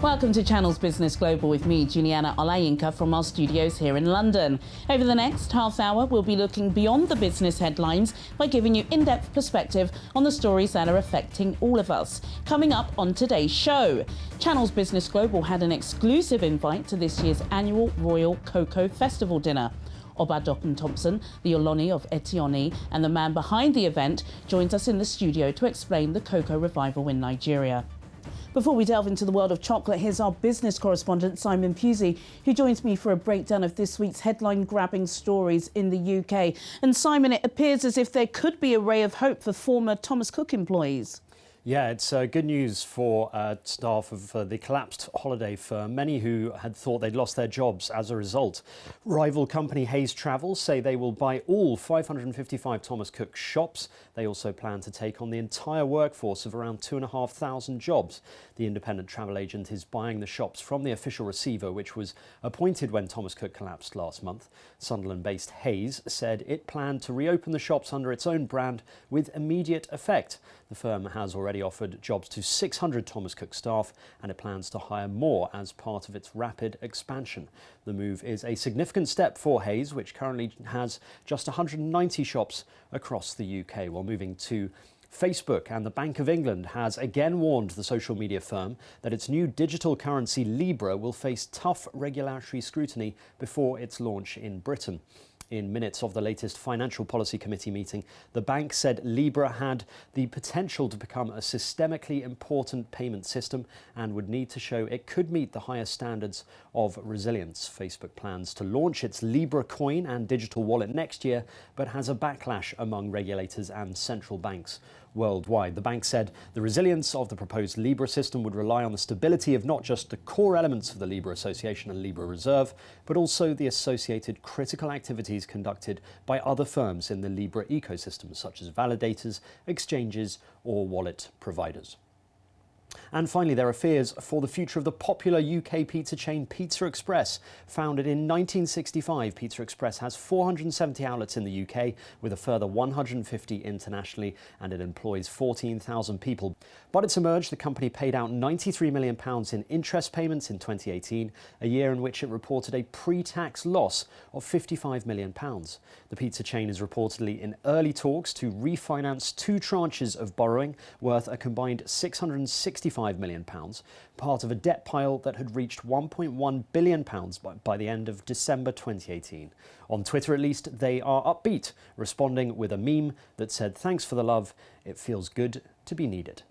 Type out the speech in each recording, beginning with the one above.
Welcome to Channel's Business Global with me, Juliana Olayinka, from our studios here in London. Over the next half hour, we'll be looking beyond the business headlines by giving you in-depth perspective on the stories that are affecting all of us. Coming up on today's show, Channel's Business Global had an exclusive invite to this year's annual Royal Cocoa Festival dinner. Obadokun Thompson, the Oloni of Etioni and the man behind the event, joins us in the studio to explain the cocoa revival in Nigeria. Before we delve into the world of chocolate, here's our business correspondent, Simon Pusey, who joins me for a breakdown of this week's headline-grabbing stories in the UK. And Simon, it appears as if there could be a ray of hope for former Thomas Cook employees. Yeah, it's good news for staff of the collapsed holiday firm, many who had thought they'd lost their jobs as a result. Rival company Hayes Travel say they will buy all 555 Thomas Cook shops. They also plan to take on the entire workforce of around 2,500 jobs. The independent travel agent is buying the shops from the official receiver, which was appointed when Thomas Cook collapsed last month. Sunderland-based Hayes said it planned to reopen the shops under its own brand with immediate effect. The firm has already offered jobs to 600 Thomas Cook staff, and it plans to hire more as part of its rapid expansion. The move is a significant step for Hayes, which currently has just 190 shops across the UK. While moving to Facebook, and the Bank of England has again warned the social media firm that its new digital currency Libra will face tough regulatory scrutiny before its launch in Britain. In minutes of the latest Financial Policy Committee meeting, the bank said Libra had the potential to become a systemically important payment system and would need to show it could meet the highest standards of resilience. Facebook plans to launch its Libra coin and digital wallet next year, but has a backlash among regulators and central banks worldwide. The bank said the resilience of the proposed Libra system would rely on the stability of not just the core elements of the Libra Association and Libra Reserve, but also the associated critical activities conducted by other firms in the Libra ecosystem, such as validators, exchanges, or wallet providers. And finally, there are fears for the future of the popular UK pizza chain Pizza Express. Founded in 1965, Pizza Express has 470 outlets in the UK, with a further 150 internationally, and it employs 14,000 people. But it's emerged the company paid out £93 million in interest payments in 2018, a year in which it reported a pre-tax loss of £55 million. The pizza chain is reportedly in early talks to refinance two tranches of borrowing worth a combined £665 million, part of a debt pile that had reached £1.1 billion by the end of December 2018. On Twitter, at least, they are upbeat, responding with a meme that said, "Thanks for the love, it feels good to be needed."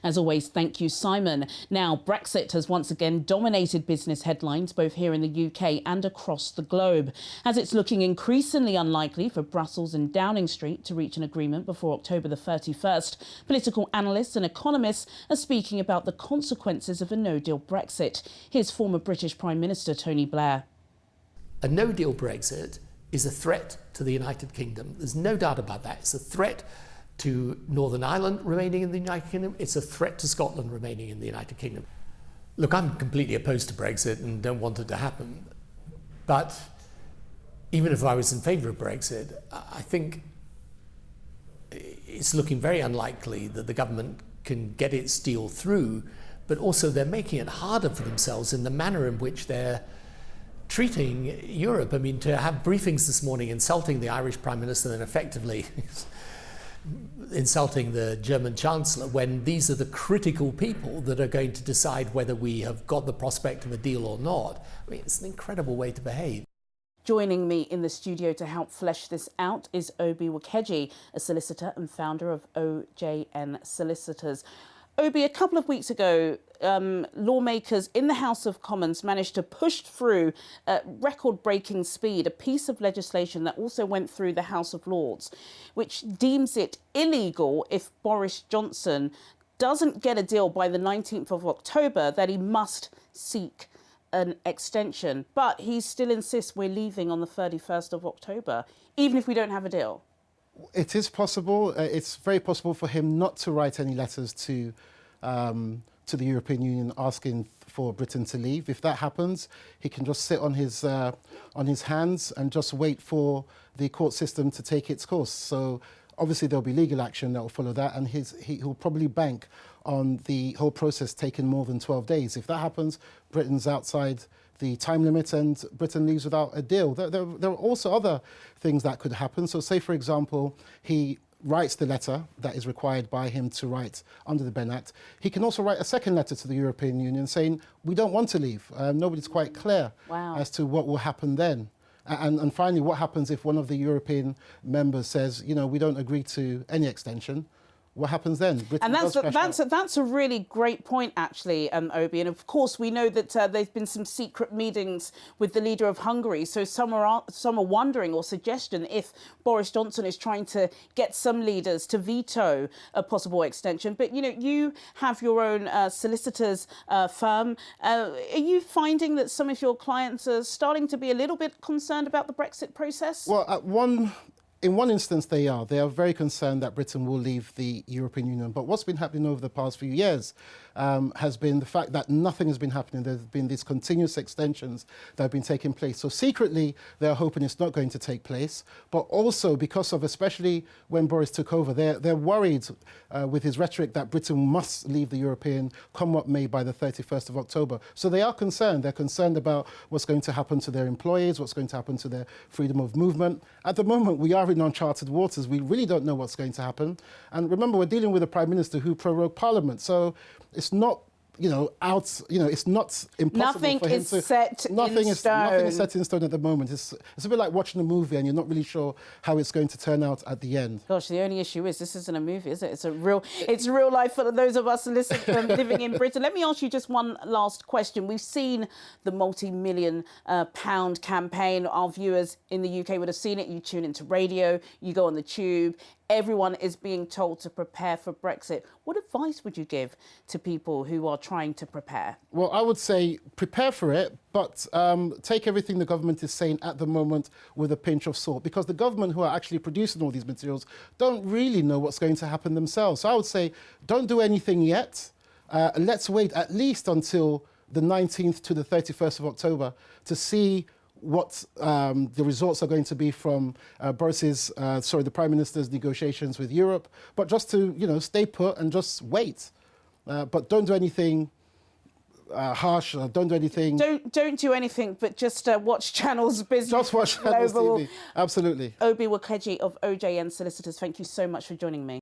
As always, thank you, Simon. Now, Brexit has once again dominated business headlines, both here in the UK and across the globe, as it's looking increasingly unlikely for Brussels and Downing Street to reach an agreement before October the 31st. Political analysts and economists are speaking about the consequences of a no-deal Brexit. Here's former British Prime Minister Tony Blair. A no-deal Brexit is a threat to the United Kingdom. There's no doubt about that. It's a threat to Northern Ireland remaining in the United Kingdom. It's a threat to Scotland remaining in the United Kingdom. Look, I'm completely opposed to Brexit and don't want it to happen. But even if I was in favour of Brexit, I think it's looking very unlikely that the government can get its deal through, but also they're making it harder for themselves in the manner in which they're treating Europe. I mean, to have briefings this morning insulting the Irish Prime Minister and effectively insulting the German Chancellor, when these are the critical people that are going to decide whether we have got the prospect of a deal or not. I mean, it's an incredible way to behave. Joining me in the studio to help flesh this out is Obi Wakeji, a solicitor and founder of OJN Solicitors. Obi, a couple of weeks ago, lawmakers in the House of Commons managed to push through at record-breaking speed a piece of legislation that also went through the House of Lords, which deems it illegal if Boris Johnson doesn't get a deal by the 19th of October, that he must seek an extension. But he still insists we're leaving on the 31st of October, even if we don't have a deal. It is possible. It's very possible for him not to write any letters to the European Union asking for Britain to leave. If that happens, he can just sit on his hands and just wait for the court system to take its course. So obviously there'll be legal action that will follow that, and he'll probably bank on the whole process taking more than 12 days. If that happens, Britain's outside the time limit and Britain leaves without a deal. There are also other things that could happen. So say, for example, he writes the letter that is required by him to write under the Benn Act. He can also write a second letter to the European Union saying, we don't want to leave. Nobody's quite clear as to what will happen then. And finally, what happens if one of the European members says, you know, we don't agree to any extension? What happens then? Britain And that's a really great point, actually, Obi. And of course, we know that there's been some secret meetings with the leader of Hungary. So some are wondering or suggestion if Boris Johnson is trying to get some leaders to veto a possible extension. But you know, you have your own solicitors firm. Are you finding that some of your clients are starting to be a little bit concerned about the Brexit process? Well, in one instance, they are very concerned that Britain will leave the European Union. But what's been happening over the past few years has been the fact that nothing has been happening. There's been these continuous extensions that have been taking place. So secretly, they're hoping it's not going to take place. But also because of, especially when Boris took over, they're worried with his rhetoric that Britain must leave the European, come what may, by the 31st of October. So they are concerned. They're concerned about what's going to happen to their employees, what's going to happen to their freedom of movement. At the moment, we are in uncharted waters. We really don't know what's going to happen. And remember, we're dealing with a Prime Minister who prorogued Parliament. So it's not, it's not impossible Nothing for him is to... set in Nothing is set in stone at the moment. It's a bit like watching a movie and you're not really sure how it's going to turn out at the end. Gosh, the only issue is this isn't a movie, is it? It's real life for those of us living in Britain. Let me ask you just one last question. We've seen the multi-million pound campaign. Our viewers in the UK would have seen it. You tune into radio, you go on the tube. Everyone is being told to prepare for Brexit. What advice would you give to people who are trying to prepare? Well, I would say prepare for it, but take everything the government is saying at the moment with a pinch of salt, because the government who are actually producing all these materials don't really know what's going to happen themselves. So I would say don't do anything yet. Let's wait at least until the 19th to the 31st of October to see what the results are going to be from the Prime Minister's negotiations with Europe, but just to, stay put and just wait. But don't do anything harsh, don't do anything... Don't do anything, but just watch Channels Business. Just watch Channels TV, absolutely. Obi Wakeji of OJN Solicitors, thank you so much for joining me.